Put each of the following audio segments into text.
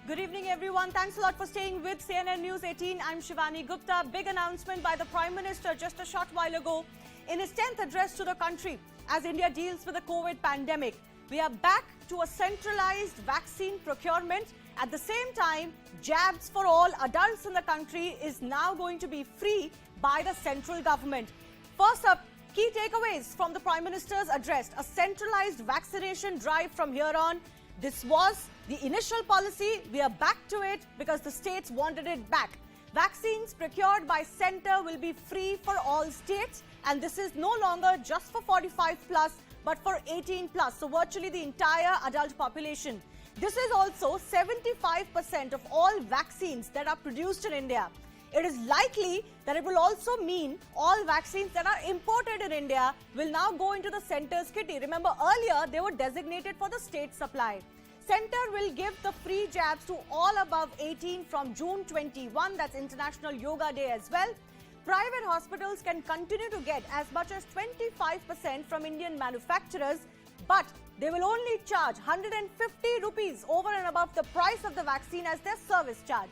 Good evening, everyone. Thanks a lot for staying with CNN News 18. I'm Shivani. Gupta. Big announcement by the Prime Minister just a short while ago in his 10th address to the country as India deals with the COVID pandemic. We are back to a centralized vaccine procurement. At the same time, jabs for all adults in the country is now going to be free by the central government. First up, key takeaways from the Prime Minister's address. A centralized vaccination drive from here on. This was the initial policy. We are back to it because the states wanted it back. Vaccines procured by centre will be free for all states, and this is no longer just for 45 plus but for 18 plus, so virtually the entire adult population. This is also 75% of all vaccines that are produced in India. It is likely that it will also mean all vaccines that are imported in India will now go into the centre's kitty. Remember, earlier they were designated for the state supply. Centre will give the free jabs to all above 18 from June 21. That's International Yoga Day as well. Private hospitals can continue to get as much as 25% from Indian manufacturers, but they will only charge 150 rupees over and above the price of the vaccine as their service charge.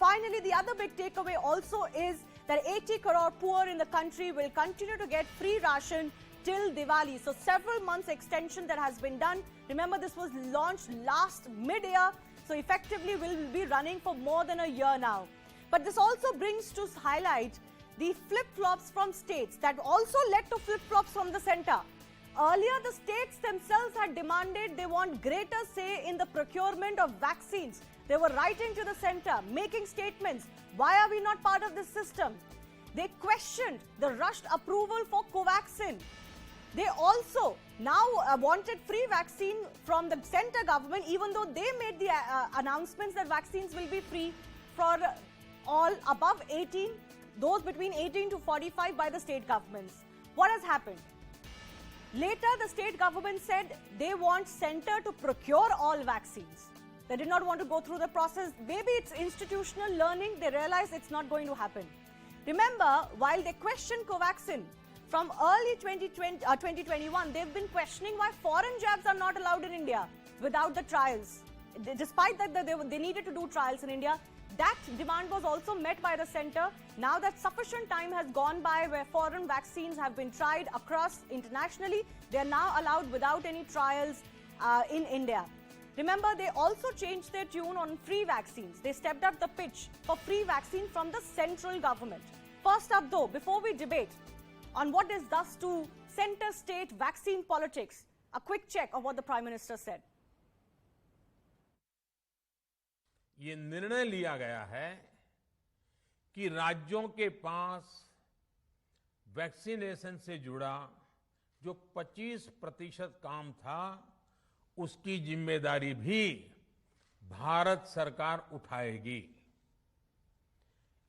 Finally, the other big takeaway also is that 80 crore poor in the country will continue to get free ration till Diwali. So several months extension that has been done. Remember, this was launched last mid-year, so effectively will be running for more than a year now. But this also brings to highlight the flip-flops from states that also led to flip-flops from the centre. Earlier, the states themselves had demanded they want greater say in the procurement of vaccines. They were writing to the centre, making statements. Why are we not part of this system? They questioned the rushed approval for Covaxin. They also now wanted free vaccine from the centre government, even though they made the announcements that vaccines will be free for all above 18, those between 18 to 45 by the state governments. What has happened? Later, the state government said they want centre to procure all vaccines. They did not want to go through the process. Maybe it's institutional learning. They realize it's not going to happen. Remember, while they questioned Covaxin from early 2021, they've been questioning why foreign jabs are not allowed in India without the trials. Despite that they needed to do trials in India, that demand was also met by the centre. Now that sufficient time has gone by where foreign vaccines have been tried across internationally, they are now allowed without any trials in India. Remember, they also changed their tune on free vaccines. They stepped up the pitch for free vaccine from the central government. First up though, before we debate on what is thus to centre-state vaccine politics, a quick check of what the Prime Minister said. ये निर्णय लिया गया है कि राज्यों के पास vaccination से जुड़ा जो 25% काम था, उसकी जिम्मेदारी भी भारत सरकार उठाएगी।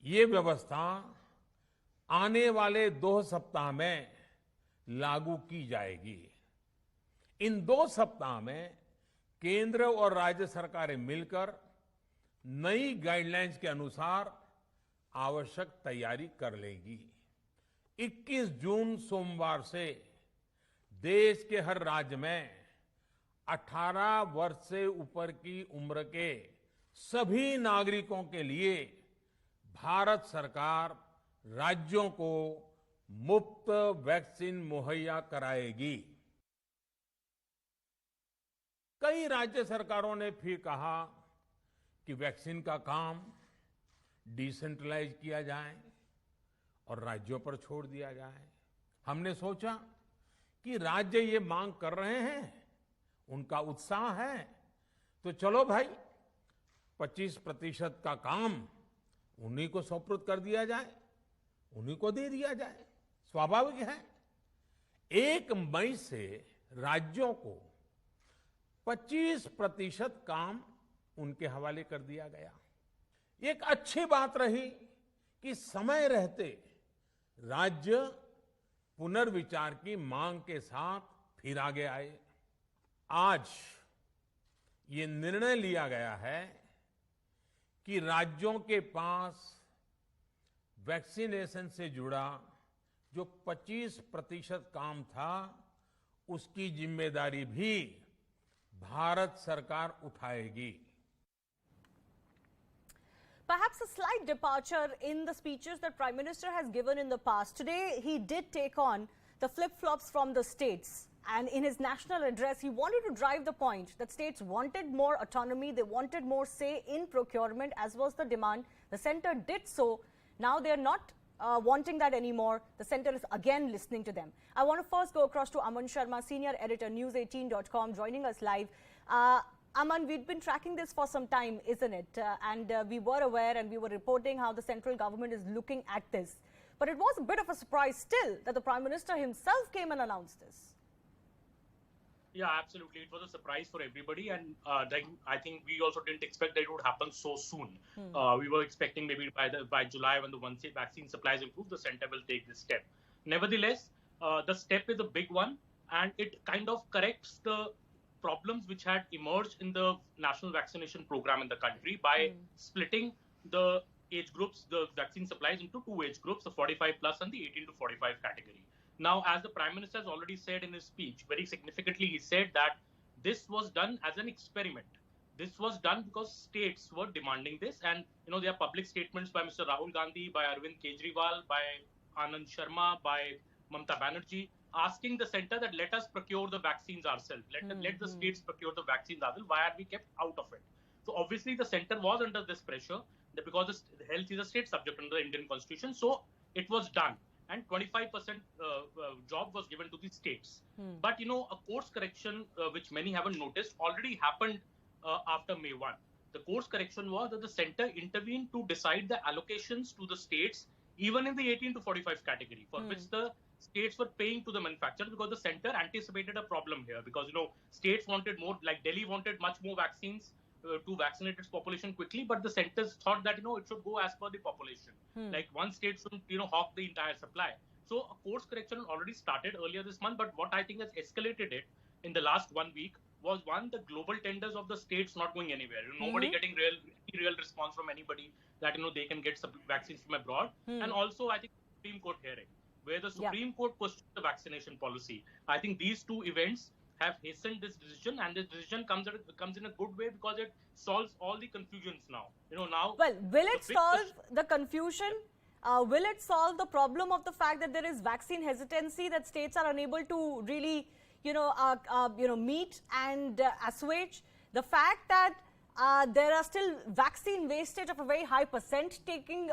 ये व्यवस्था आने वाले 2 सप्ताह में लागू की जाएगी। इन 2 सप्ताह में केंद्र और राज्य सरकारें मिलकर नई गाइडलाइंस के अनुसार आवश्यक तैयारी कर लेगी। 21 जून सोमवार से देश के हर राज्य में 18 वर्ष से ऊपर की उम्र के सभी नागरिकों के लिए भारत सरकार राज्यों को मुफ्त वैक्सीन मुहैया कराएगी। कई राज्य सरकारों ने फिर कहा कि वैक्सीन का काम डिसेंट्रलाइज किया जाए और राज्यों पर छोड़ दिया जाए। हमने सोचा कि राज्य ये मांग कर रहे हैं, उनका उत्साह है, तो चलो भाई 25% का काम उन्हीं को सुपुर्द कर दिया जाए, उन्हीं को दे दिया जाए। स्वाभाविक है 1 मई से राज्यों को 25% काम उनके हवाले कर दिया गया। एक अच्छी बात रही कि समय रहते राज्य पुनर्विचार की मांग के साथ फिर आगे आए। आज ये निर्णय लिया गया है कि राज्यों के पास वैक्सीनेशन से जुड़ा जो 25% काम था, उसकी जिम्मेदारी भी भारत सरकार उठाएगी। perhaps a slight departure in the speeches that Prime Minister has given in the past. Today, he did take on the flip-flops from the states. And in his national address, he wanted to drive the point that states wanted more autonomy, they wanted more say in procurement, as was the demand. The centre did so. Now they're not wanting that anymore. The centre is again listening to them. I want to first go across to Aman Sharma, senior editor, News18.com, joining us live. Aman, we've been tracking this for some time, isn't it? We were aware and we were reporting how the central government is looking at this. But it was a bit of a surprise still that the Prime Minister himself came and announced this. Yeah, absolutely. It was a surprise for everybody, and I think we also didn't expect that it would happen so soon. We were expecting maybe by July, when the vaccine supplies improve, the centre will take this step. Nevertheless, the step is a big one, and it kind of corrects the problems which had emerged in the national vaccination program in the country by splitting the age groups, the vaccine supplies into two age groups, the 45 plus and the 18 to 45 category. Now, as the Prime Minister has already said in his speech, very significantly, he said that this was done as an experiment. This was done because states were demanding this. And, there are public statements by Mr. Rahul Gandhi, by Arvind Kejriwal, by Anand Sharma, by Mamata Banerjee, asking the centre that let us procure the vaccines ourselves. Let the states procure the vaccines ourselves. Why are we kept out of it? So, obviously, the centre was under this pressure because the health is a state subject under the Indian Constitution. So, it was done. And 25% job was given to the states. But, a course correction, which many haven't noticed, already happened after May 1. The course correction was that the centre intervened to decide the allocations to the states, even in the 18 to 45 category, for which the states were paying to the manufacturers, because the centre anticipated a problem here. Because, states wanted more, like Delhi wanted much more vaccines to vaccinate its population quickly, but the centers thought that, it should go as per the population. Like one state shouldn't, hawk the entire supply. So a course correction already started earlier this month, but what I think has escalated it in the last 1 week was, one, the global tenders of the states not going anywhere. Nobody getting real response from anybody that, they can get some vaccines from abroad. And also, I think, Supreme Court hearing, where the Supreme Court questioned the vaccination policy. I think these two events have hastened this decision, and this decision comes in a good way because it solves all the confusions now. Now. Well, will it solve the confusion? Will it solve the problem of the fact that there is vaccine hesitancy, that states are unable to really, meet and assuage? The fact that there are still vaccine wastage of a very high percentage taking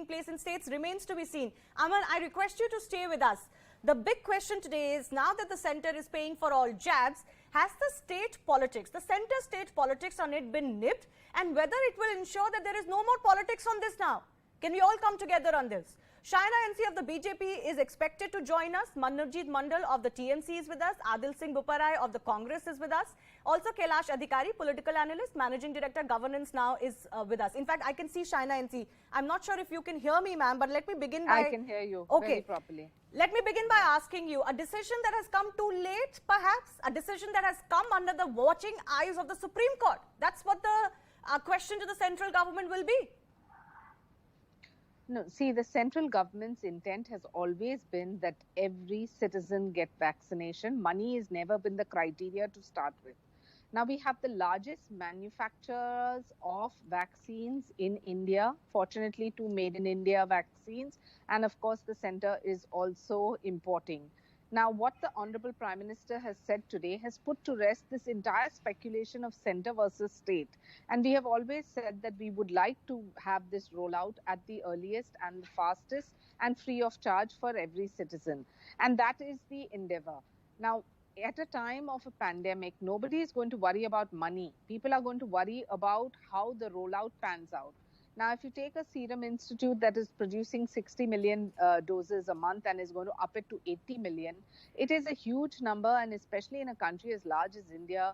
place in states remains to be seen. Aman, I request you to stay with us. The big question today is, now that the centre is paying for all jabs, has the state politics, the centre state politics on it been nipped, and whether it will ensure that there is no more politics on this now? Can we all come together on this? Shaina NC of the BJP is expected to join us. Manojit Mandal of the TMC is with us. Adil Singh Buparai of the Congress is with us. Also, Kailash Adhikari, political analyst, managing director, governance now is with us. In fact, I can see Shaina NC. I'm not sure if you can hear me, ma'am, but let me begin by... I can hear you very properly. Let me begin by asking you, a decision that has come too late, perhaps? A decision that has come under the watching eyes of the Supreme Court? That's what the question to the central government will be. No, see, the central government's intent has always been that every citizen get vaccination. Money has never been the criteria to start with. Now, we have the largest manufacturers of vaccines in India, fortunately, two made in India vaccines. And of course, the centre is also importing. Now, what the Honorable Prime Minister has said today has put to rest this entire speculation of centre versus state. And we have always said that we would like to have this rollout at the earliest and the fastest and free of charge for every citizen. And that is the endeavour. Now, at a time of a pandemic, nobody is going to worry about money. People are going to worry about how the rollout pans out. Now, if you take a Serum Institute that is producing 60 million doses a month and is going to up it to 80 million, it is a huge number, and especially in a country as large as India,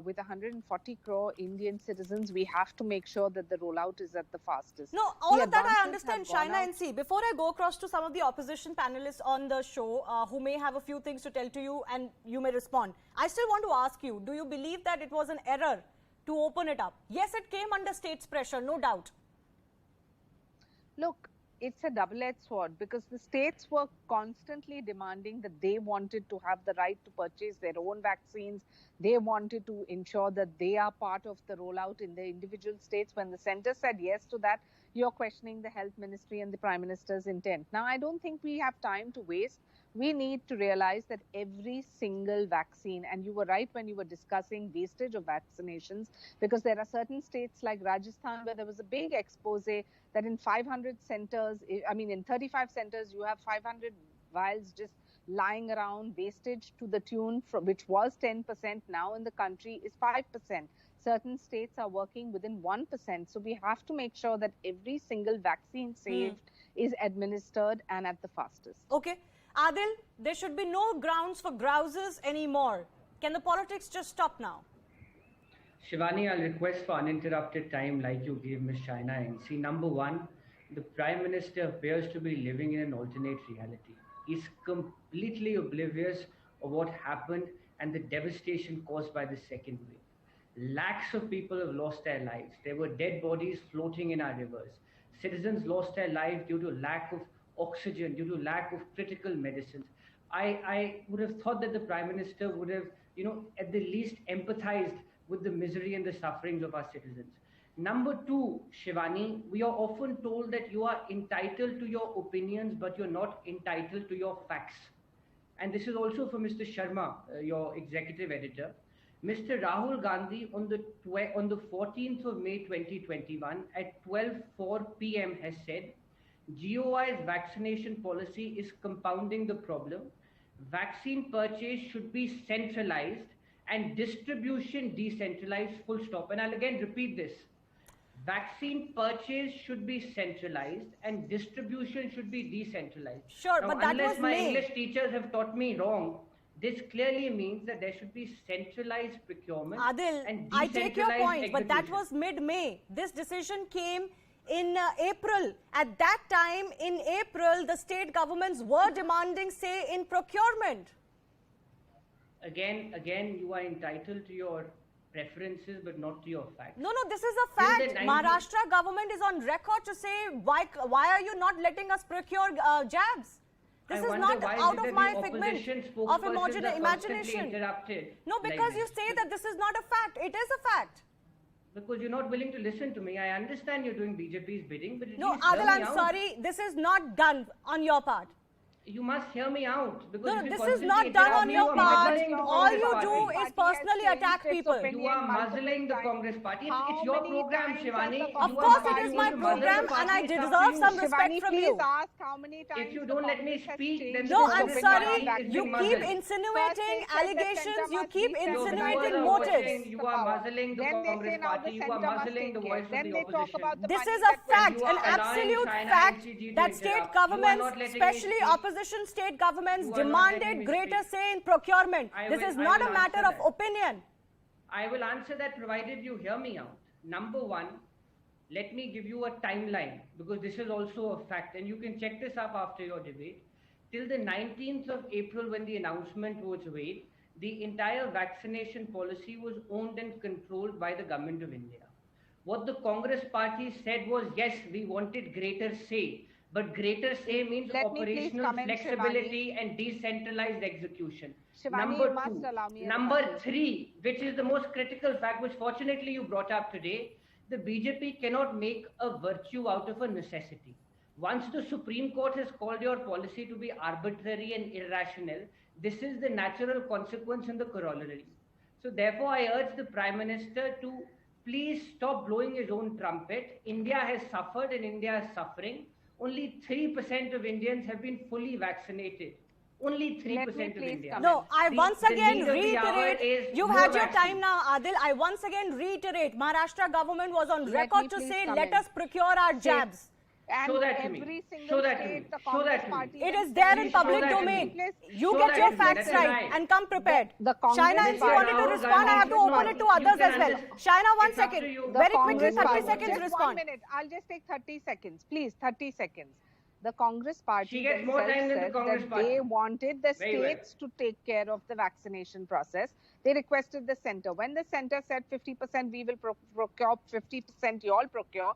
with 140 crore Indian citizens, we have to make sure that the rollout is at the fastest. No, all of that I understand, Shaina NC. Before I go across to some of the opposition panelists on the show who may have a few things to tell to you and you may respond, I still want to ask you, do you believe that it was an error to open it up? Yes, it came under state's pressure, no doubt. Look, it's a double-edged sword because the states were constantly demanding that they wanted to have the right to purchase their own vaccines. They wanted to ensure that they are part of the rollout in the individual states. When the center said yes to that, you're questioning the health ministry and the prime minister's intent. Now, I don't think we have time to waste. We need to realize that every single vaccine, and you were right when you were discussing wastage of vaccinations, because there are certain states like Rajasthan where there was a big expose that in 500 centers, in 35 centers, you have 500 vials just lying around, wastage to the tune which was 10%, now in the country is 5%. Certain states are working within 1%. So we have to make sure that every single vaccine saved is administered and at the fastest. Okay. Adil, there should be no grounds for grouses anymore. Can the politics just stop now? Shivani, I'll request for uninterrupted time like you gave Ms. China. And see, number one, the Prime Minister appears to be living in an alternate reality. He's completely oblivious of what happened and the devastation caused by the second wave. Lakhs of people have lost their lives. There were dead bodies floating in our rivers. Citizens lost their lives due to lack of oxygen, due to lack of critical medicines. I would have thought that the Prime Minister would have, at the least empathized with the misery and the sufferings of our citizens. Number two, Shivani, we are often told that you are entitled to your opinions, but you're not entitled to your facts. And this is also for Mr. Sharma, your executive editor. Mr. Rahul Gandhi on the 14th of May 2021 at 12:04 p.m. has said, GOI's vaccination policy is compounding the problem. Vaccine purchase should be centralized and distribution decentralized, full stop. And I'll again repeat this. Vaccine purchase should be centralized and distribution should be decentralized. Sure, now, but that unless was my May. English teachers have taught me wrong, this clearly means that there should be centralized procurement Adil, and I take your decentralized point, but that execution. was mid-May. This decision came in April. At that time, in April, the state governments were demanding say in procurement. Again, you are entitled to your preferences, but not to your facts. No, this is a fact. Till the 90 Maharashtra government is on record to say, why are you not letting us procure jabs? This is not out of my figment of imagination. No, because you say that this is not a fact. It is a fact. Because you're not willing to listen to me. I understand you're doing BJP's bidding, but No, Adil, I'm sorry. This is not done on your part. You must hear me out. Because No, if you this is constantly not done interrupt on me, your you are part. muzzling the All Congress you party. do is personally attack people. You are muzzling the Congress party. It's your program, Shivani. Of course it is my program and I deserve some respect from you. Ask how many times If you don't let me speak, then No, the I'm Congress sorry. party is You being keep muzzled. insinuating allegations. You keep insinuating You are motives. You are muzzling the Congress party. You are muzzling the voice of the opposition. This is a fact, You an are allowing absolute China fact and CG to that state interrupt. You are governments, not letting me especially speak. opposition state governments, You are not letting demanded me greater speak. say in procurement. I This will- is I not will a matter answer of that. opinion. I will answer that provided you hear me out. Number one, let me give you a timeline because this is also a fact and you can check this up after your debate. Till the 19th of April when the announcement was made, the entire vaccination policy was owned and controlled by the government of India. What the Congress party said was, yes, we wanted greater say, but greater say means Let me please operational comment, flexibility and decentralized execution. Shivani, Number you must two. allow me a Number rebuttal. three, which is the most critical fact, which fortunately you brought up today, the BJP cannot make a virtue out of a necessity. Once the Supreme Court has called your policy to be arbitrary and irrational, this is the natural consequence and the corollary. So therefore, I urge the Prime Minister to please stop blowing his own trumpet. India has suffered and India is suffering. Only 3% of Indians have been fully vaccinated. Only 3% of please India. comment. No, I once The again need of the hour reiterate, is you've more had your vaccine. time now, Adil. I once again reiterate, Maharashtra government was on Let record me to please say, comment. let us procure our jabs. And Show that to me. every single Show that to state, me. the Show Congress that to me. party It has is there said- in Show public that to domain. me. You Show get that your to me. facts That's right right. and come prepared. The Congress Shaina, if you party- wanted to Rahul respond, I have to Gandhi open should it to not- you others can as well. understand. Shaina, one It's up to second. you. The Very quickly, Congress 30 party- seconds just respond. 1 minute. I'll just take 30 seconds. Please, 30 seconds. The Congress party She gets more themselves time than the said Congress that party. they wanted the Very well. states to take care of the vaccination process. They requested the center. When the center said 50% we will procure, 50% you all procure,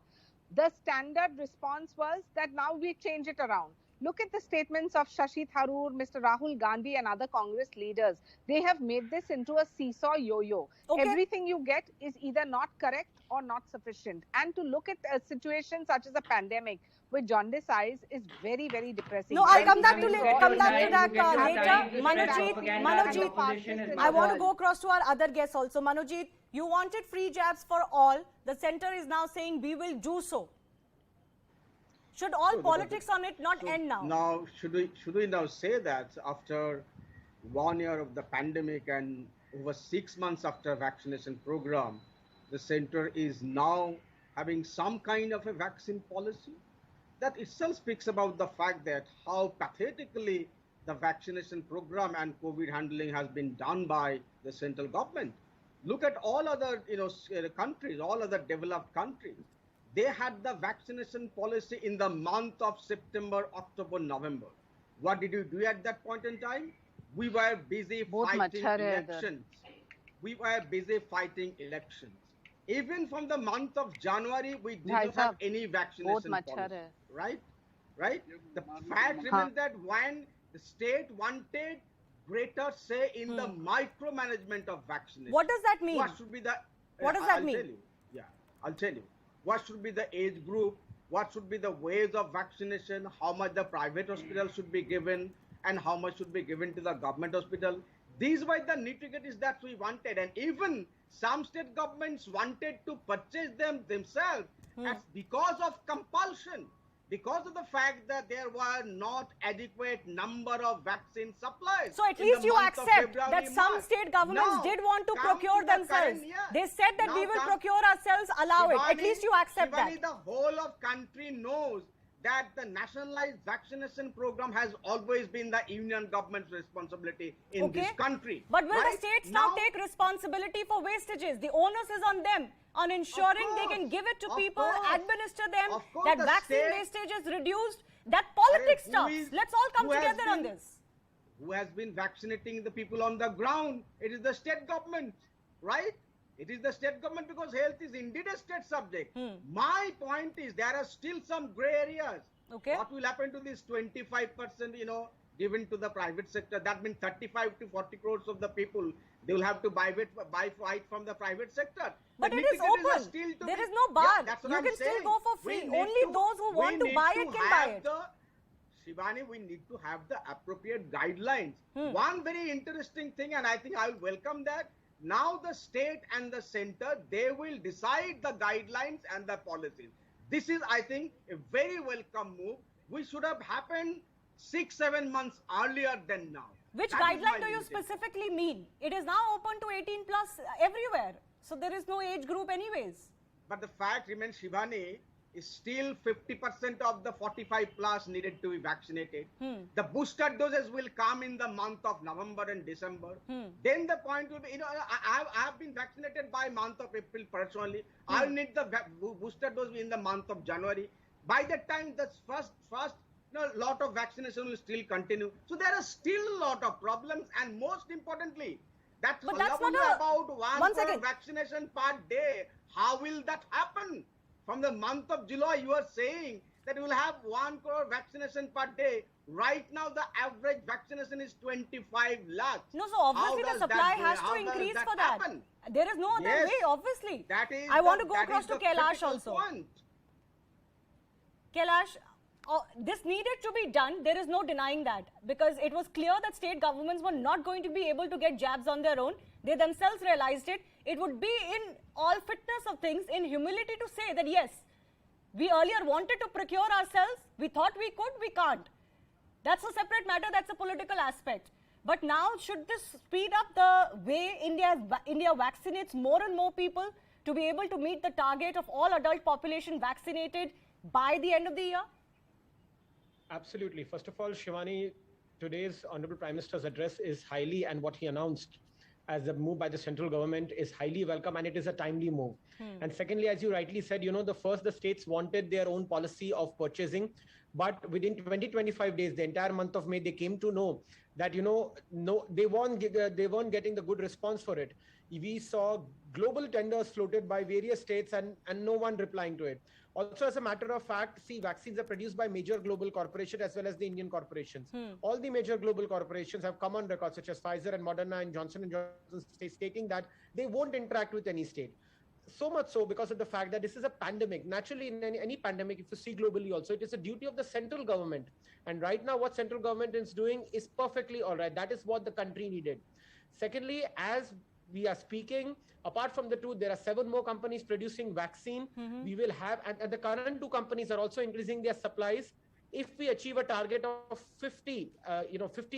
The standard response was that now we change it around. Look at the statements of Shashi Tharoor, Mr. Rahul Gandhi and other Congress leaders. They have made this into a seesaw yo-yo. Okay. Everything you get is either not correct or not sufficient. And to look at a situation such as a pandemic with jaundice eyes is very, very depressing. No, I'll come back to Shivani, that you get later. your Manojit, I want to go across to our other guests also. Manojit, you wanted free jabs for all. The centre is now saying we will do so. Should all politics on it not end now? Now, should we now say that after 1 year of the pandemic and over 6 months after vaccination program, the center is now having some kind of a vaccine policy? That itself speaks about the fact that how pathetically the vaccination program and COVID handling has been done by the central government. Look at all other countries, all other developed countries. They had the vaccination policy in the month of September, October, November. What did you do at that point in time? We were busy fighting elections. Even from the month of January, we didn't have any vaccination policy. Right? The fact remains that when the state wanted greater say in the micromanagement of vaccination. What does that mean? What should be the? What does that mean? Tell you. Yeah, I'll tell you. What should be the age group? What should be the ways of vaccination? How much the private hospital should be given, and how much should be given to the government hospital? These were the nitty-gritties that we wanted, and even some state governments wanted to purchase them themselves because of compulsion. Because of the fact that there were not adequate number of vaccine supplies. So at least you accept that some state governments did want to procure themselves. They said that we will procure ourselves, allow it. At least you accept that. The whole of country knows that the nationalized vaccination program has always been the union government's responsibility in this country. But will the states now take responsibility for wastages? The onus is on them, on ensuring they can give it to people, administer them, that vaccine wastage is reduced. That politics stops. Let's all come together on this. Who has been vaccinating the people on the ground? It is the state government, right? It is the state government because health is indeed a state subject. My point is there are still some gray areas. Okay. What will happen to this 25%, given to the private sector? That means 35 to 40 crores of the people, they will have to buy it from the private sector. But it is open. There is no bar. You can still go for free. Only those who want to buy it can buy it. Shivani, we need to have the appropriate guidelines. One very interesting thing, and I think I will welcome that. Now the state and the center, they will decide the guidelines and the policies. This is, I think, a very welcome move. We should have happened 6-7 months earlier than now. Which guideline do you specifically mean? It is now open to 18 plus everywhere. So there is no age group anyways. But the fact remains, Shivani, is still 50% of the 45 plus needed to be vaccinated. The booster doses will come in the month of November and December. Then the point will be, I have been vaccinated by month of April personally. I'll need the booster dose in the month of January. By that time, the first lot of vaccination will still continue. So there are still a lot of problems, and most importantly, that's not about one crore vaccination per day. How will that happen? From the month of July, you are saying that you will have 1 crore vaccination per day. Right now, the average vaccination is 25 lakhs. No, so obviously the supply has to increase for that. There is no other way, obviously. I want to go across to Kailash also. Kailash, this needed to be done. There is no denying that, because it was clear that state governments were not going to be able to get jabs on their own. They themselves realized it. It would be in all fitness of things, in humility, to say that yes, we earlier wanted to procure ourselves. We thought we could, we can't. That's a separate matter. That's a political aspect. But now, should this speed up the way India vaccinates more and more people to be able to meet the target of all adult population vaccinated by the end of the year? Absolutely. First of all, Shivani, today's Honorable Prime Minister's address is highly, and what he announced as a move by the central government is highly welcome, and it is a timely move. And secondly, as you rightly said, the states wanted their own policy of purchasing, but within 20-25 days, the entire month of May, they came to know that, they weren't getting the good response for it. We saw global tenders floated by various states and no one replying to it. Also, as a matter of fact, see, vaccines are produced by major global corporations as well as the Indian corporations. All the major global corporations have come on record, such as Pfizer and Moderna and Johnson & Johnson, stating that they won't interact with any state. So much so because of the fact that this is a pandemic. Naturally, in any pandemic, if you see globally also, it is a duty of the central government. And right now, what central government is doing is perfectly all right. That is what the country needed. Secondly, as we are speaking, apart from the two, there are 7 more companies producing vaccine. We will have, and the current 2 companies are also increasing their supplies. If we achieve a target of 50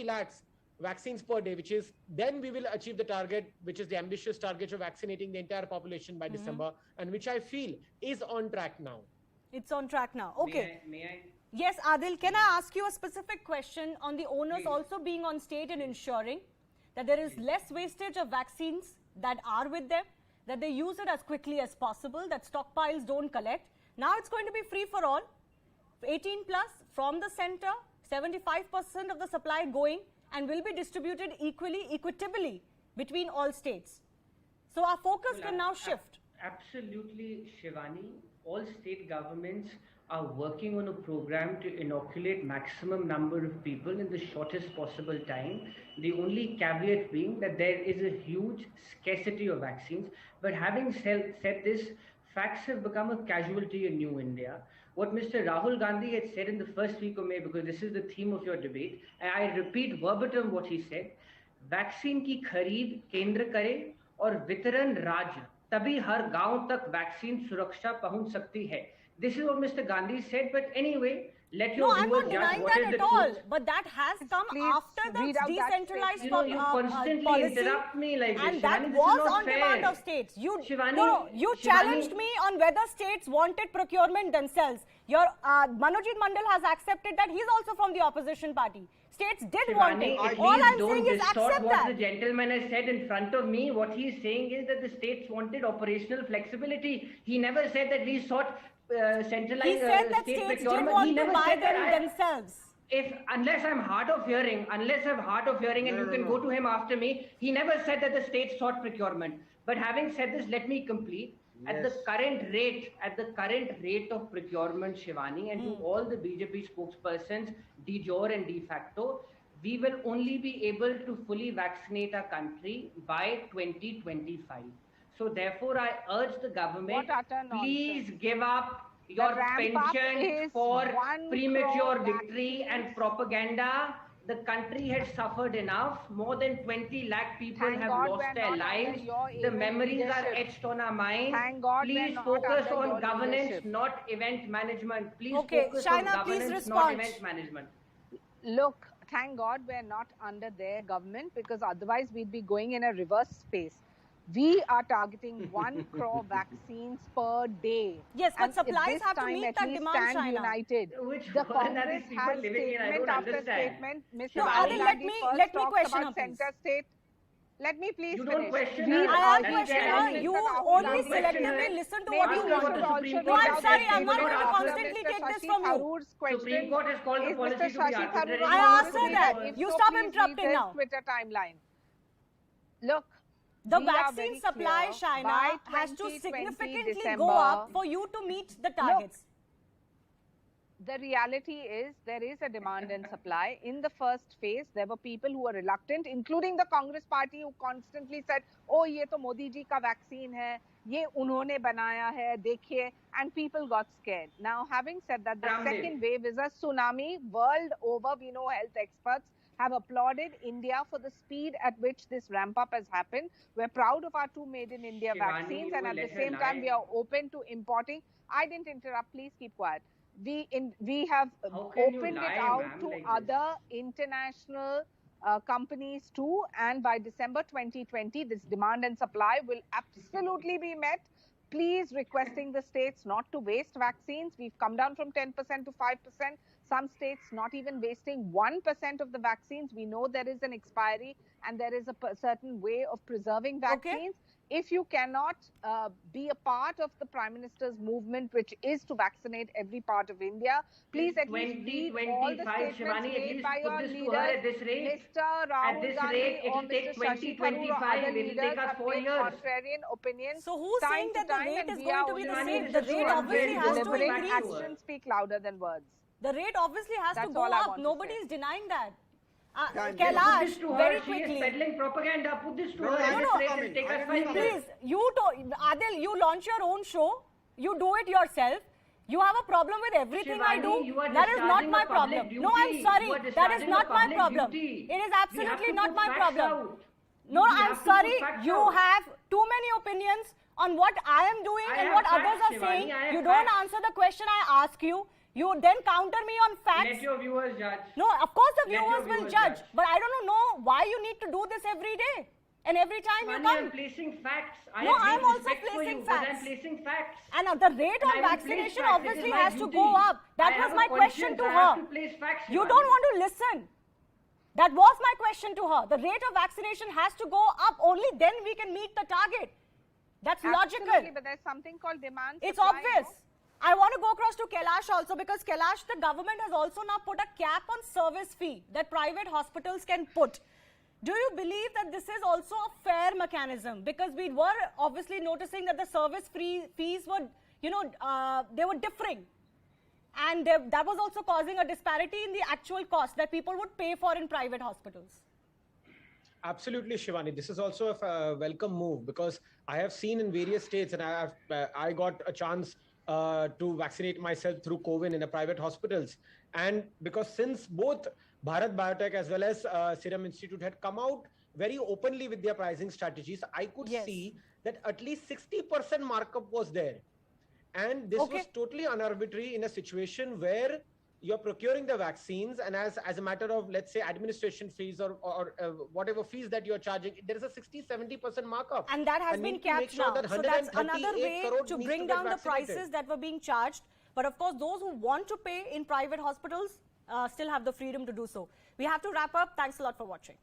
lakhs vaccines per day, which is, then we will achieve the target, which is the ambitious target of vaccinating the entire population by December, and which I feel is on track now. It's on track now. Okay. May I? Yes, Adil, can I ask you a specific question on the owners Please. also being on state and ensuring that there is less wastage of vaccines that are with them, that they use it as quickly as possible, that stockpiles don't collect. Now it's going to be free for all, 18 plus from the center, 75% of the supply going, and will be distributed equitably between all states. So our focus can now shift. Absolutely, Shivani. All state governments are working on a program to inoculate maximum number of people in the shortest possible time. The only caveat being that there is a huge scarcity of vaccines. But having said this, facts have become a casualty in New India. What Mr. Rahul Gandhi had said in the first week of May, because this is the theme of your debate, and I repeat verbatim what he said, vaccine की खरीद केंद्र करे और वितरण राज्य, तभी हर गांव तक वैक्सीन सुरक्षा पहुंच सकती है. This is what Mr. Gandhi said, but anyway, let your I'm not viewers judge denying what that is the at all, truth. but that has come Please after the read out that decentralized statement. You constantly policy, interrupt me like this, and that Shivani, this is was not on demand fair. of states. You Shivani, challenged me on whether states wanted procurement themselves. Your Manojit Mandal has accepted that he's also from the opposition party. States did want it. Shivani, All I'm don't saying is distort accept what that. the gentleman has said in front of me. What he is saying is that the states wanted operational flexibility. He never said that we sought centralized He said that state states did procurement. want He to never buy said that them themselves. Unless I'm hard of hearing, and you can go to him after me, he never said that the states sought procurement. But having said this, let me complete. At the current rate of procurement, Shivani, and to all the BJP spokespersons, de jure and de facto, we will only be able to fully vaccinate our country by 2025. So therefore, I urge the government, What utter please nonsense. give up your ramp up penchant is for 1 premature crore victory vaccines. and propaganda. The country has suffered enough. More than 20 lakh people Thank have God lost we're their not lives. under your The evil memories are leadership. etched on our mind. Thank God we're Please not focus under on your governance, leadership. not event management. Please Okay, focus Shaina, on please governance, respond. not event management. Look, thank God we're not under their government, because otherwise we'd be going in a reverse space. We are targeting 1 crore vaccines per day. Yes, but And at supplies this have to time, meet at that least demand, stand Shaina. united. Which The world are these Congress people has living in? I statement don't after understand. statement. Mr. No, Rahul Adil, Gandhi let first me talks question her, about please. center state. Let me please You don't finish. question We her. I am That's questioning fair. her. You Mr. Rahul only Gandhi selectively said- listen to Maybe what we you Ask her want. what should the also Supreme read Court I'm out has sorry, said. I'm not You going to cannot ask her. constantly Mr. take this Shashi from you. Tharoor's question. Supreme Court has called the Is policy Mr. to be Shashi arbitrary. Tharoor I on asked her Twitter? that. If You so, stop please interrupting read his now. Twitter timeline. Look, The we are vaccine very supply, clear. Shaina, By has to 2020 significantly December, go up for you to meet the targets. the reality is there is a demand and supply. In the first phase, there were people who were reluctant, including the Congress party, who constantly said, oh, ye to Modi ji ka vaccine hai, ye unhone banaya hai, dekhiye, and people got scared. Now, having said that, the Ramdev. second wave is a tsunami. World over, we know health experts have applauded India for the speed at which this ramp up has happened. We're proud of our 2 made in India Shivani, vaccines, you and will at the let her same time, lie? we are open to importing. I didn't interrupt, please keep quiet. We have How can you opened lie, it out ma'am, to like this? other international companies too, and by December 2020 this demand and supply will absolutely be met. Please requesting the states not to waste vaccines. We've come down from 10% to 5%. Some states not even wasting 1% of the vaccines. We know there is an expiry and there is a certain way of preserving vaccines. if you cannot be a part of the Prime Minister's movement, which is to vaccinate every part of India, please at least read all the statements Shivani, at made least by put your this to leaders. her at this rate. Mr. At Rahul this Gandhi rate, it or will take Mr. Shashi 20, Tharoor or 25. other It will leaders take us have 4 made years. contrarian opinions. So who's time saying to that the time, rate and is we going are to be the only same? The rate obviously has to delivering increase. actions speak louder than words. The rate obviously has to That's go all I up. want to Nobody say. is denying that. Put Kailash, Put this to her. very She quickly. is peddling propaganda. Put this to No, her I at am this not rate. coming. It'll take I us am 5 not years. Please, Adil, you launch your own show. You do it yourself. You have a problem with everything I do. Shivani, you are That is not discharging my a public problem. No, I'm duty. sorry. You are That is discharging not a my public problem. duty. It is We have absolutely to not put my facts problem. out. No, We I'm have to sorry. put facts You out. have too many opinions on what I am doing I and have what facts, others are Shivani, saying. I have You don't facts. answer the question I ask you. You then counter me on facts. Let your viewers judge. No, of course the Let your viewers will viewers judge. judge. But I don't know why you need to do this every day and every time you Shivani, come. I'm placing facts. I No, have I'm great also respect for placing you, but I'm facts. placing facts. And the rate And of I will place vaccination facts. It obviously is my has to duty. go up. That I was have my a question conscience. to I have her. to place facts, You Shivani. don't want to listen. That was my question to her. The rate of vaccination has to go up. Only then we can meet the target. That's Absolutely, logical. but there's something called demand. It's supply, obvious. no? I want to go across to Kailash also, because Kailash, the government has also now put a cap on service fee that private hospitals can put. Do you believe that this is also a fair mechanism? Because we were obviously noticing that the service fees were, they were differing. And that was also causing a disparity in the actual cost that people would pay for in private hospitals. Absolutely, Shivani. This is also a welcome move, because I have seen in various states, and I got a chance to vaccinate myself through COVID in the private hospitals. And because since both Bharat Biotech as well as Serum Institute had come out very openly with their pricing strategies, I could see that at least 60% markup was there. And this was totally unarbitrary in a situation where you're procuring the vaccines, and as a matter of, let's say, administration fees or whatever fees that you're charging, there is a 60-70% markup. And that has been capped now. So that's another way to needs bring get down the vaccinated. prices that were being charged. But of course, those who want to pay in private hospitals still have the freedom to do so. We have to wrap up. Thanks a lot for watching.